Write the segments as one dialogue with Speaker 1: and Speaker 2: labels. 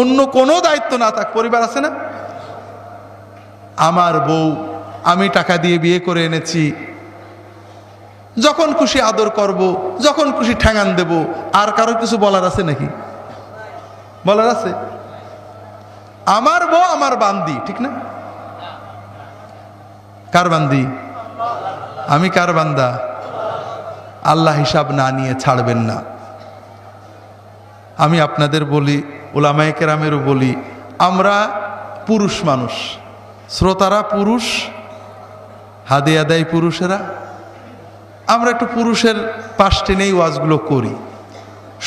Speaker 1: অন্য কোনো দায়িত্ব না থাক, পরিবার আছে না? আমার বউ আমি টাকা দিয়ে বিয়ে করে এনেছি, যখন খুশি আদর করব, যখন খুশি ঠ্যাঙান দেব, আর কারো কিছু বলার আছে নাকি? বলার আছে? আমার বউ আমার বান্দি, ঠিক না? কার বান্দি? আমি কার বান্দা? আল্লাহ হিসাব না নিয়ে ছাড়বেন না। আমি আপনাদের বলি, উলামায়ে কেরামেরও বলি, আমরা পুরুষ মানুষ, শ্রোতারা পুরুষ, হাদিয়া দেয় পুরুষেরা, আমরা একটু পুরুষের পাশ টেনেই ওয়াজগুলো করি।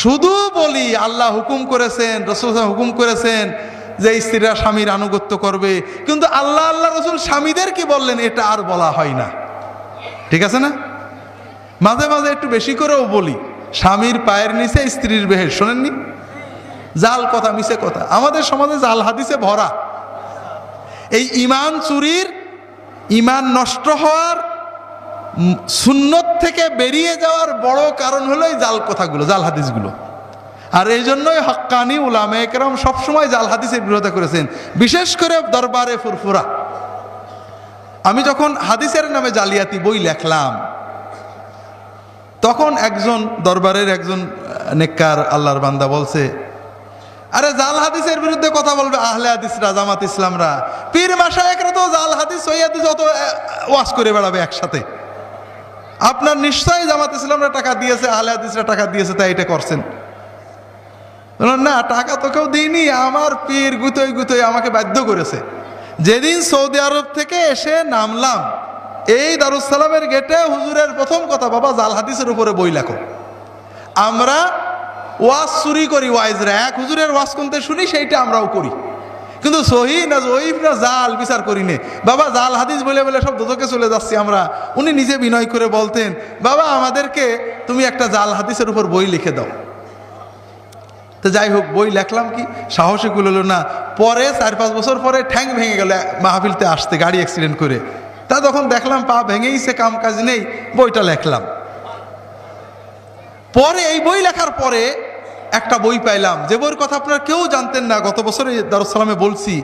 Speaker 1: শুধু বলি আল্লাহ হুকুম করেছেন, রাসূল হুকুম করেছেন যে স্ত্রীরা স্বামীর আনুগত্য করবে, কিন্তু আল্লাহ আল্লাহ রাসূল স্বামীদের কি বললেন এটা আর বলা হয় না, ঠিক আছে না? মাঝে মাঝে একটু বেশি করেও বলি, স্বামীর পায়ের নিচে স্ত্রীর বেহেশত, শোনেননি? জাল কথা, মিছে কথা, আমাদের সমাজে জাল হাদিসে ভরা। এই ঈমান চুরির, ঈমান নষ্ট হওয়ার, সুন্নত থেকে বেরিয়ে যাওয়ার বড় কারণ হলো এই জাল কথাগুলো, জাল হাদিসগুলো। আর এই জন্যই হক্কানি উলামায়ে কেরাম সবসময় জাল হাদিসের বিরোধিতা করেছেন, বিশেষ করে দরবারে ফুরফুরা। আমি যখন হাদিসের নামে জালিয়াতি বই লেখলাম, তখন একজন দরবারের একজন নেককার আল্লাহর বান্দা বলছে, আরে জাল হাদিসের বিরুদ্ধে কথা বলবে আহলে হাদিসরা, জামাত ইসলামরা, পীর মাশায়েখরা তো জাল হাদিস সহিহ হাদিস অত ওয়াজ করে বেড়াবে একসাথে, আপনার নিশ্চয়ই জামাত ইসলামরা টাকা দিয়েছে, আহলে হাদিসরা টাকা দিয়েছে, তাই এটা করছেন। না, টাকা তো কেউ দিইনি, আমার পীর গুতোই গুতোই আমাকে বাধ্য করেছে। যেদিন সৌদি আরব থেকে এসে নামলাম, এই দারুস সালামের গেটে হুজুরের প্রথম কথা, বাবা জাল হাদিসের উপরে বই লেখো। আমরা ওয়াজ চুরি করি, ওয়াইজরা এক হুজুরের ওয়াজ শুনতে শুনি, সেইটা আমরাও করি, কিন্তু সহি না জয়ীফ না জাল বিচার করি নে। বাবা জাল হাদিস বলে বলে সব দোজখে চলে যাচ্ছি আমরা। উনি নিজে বিনয় করে বলতেন, বাবা আমাদেরকে তুমি একটা জাল হাদিসের উপর বই লিখে দাও। তো যাই হোক, বই লেখলাম, কি সাহসী কুলোলো না। পরে 4-5 বছর পরে ঠ্যাং ভেঙে গেল মাহফিলতে আসতে, গাড়ি অ্যাক্সিডেন্ট করে। তা তখন দেখলাম পা ভেঙেইছে, কাম কাজ নেই, বইটা লেখলাম। পরে এই বই লেখার পরে একটা বই পাইলাম, যে বইয়ের কথা আপনারা কেউ জানতেন না, গত বছরে দারুস সালামে বলছি।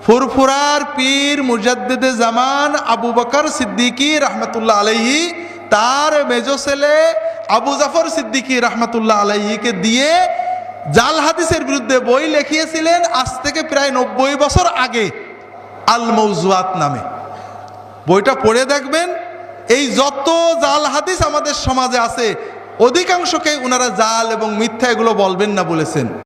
Speaker 1: ফুরফুরার পীর মুজাদ্দিদে জামান আবু বকর সিদ্দিকী রাহমাতুল্লাহ আলাইহি তার মেজো ছেলে আবু জাফর সিদ্দিকী রাহমাতুল্লাহ আলাইহিকে দিয়ে জাল হাদিসের বিরুদ্ধে বই লিখিয়েছিলেন, আজ থেকে প্রায় 90 বছর আগে, আল মৌজুয়াত নামে। বইটা পড়ে দেখবেন, এই যত জাল হাদিস আমাদের সমাজে আছে অধিকাংশকে ওনারা জাল এবং মিথ্যা এগুলো বলবেন না বলেছেন।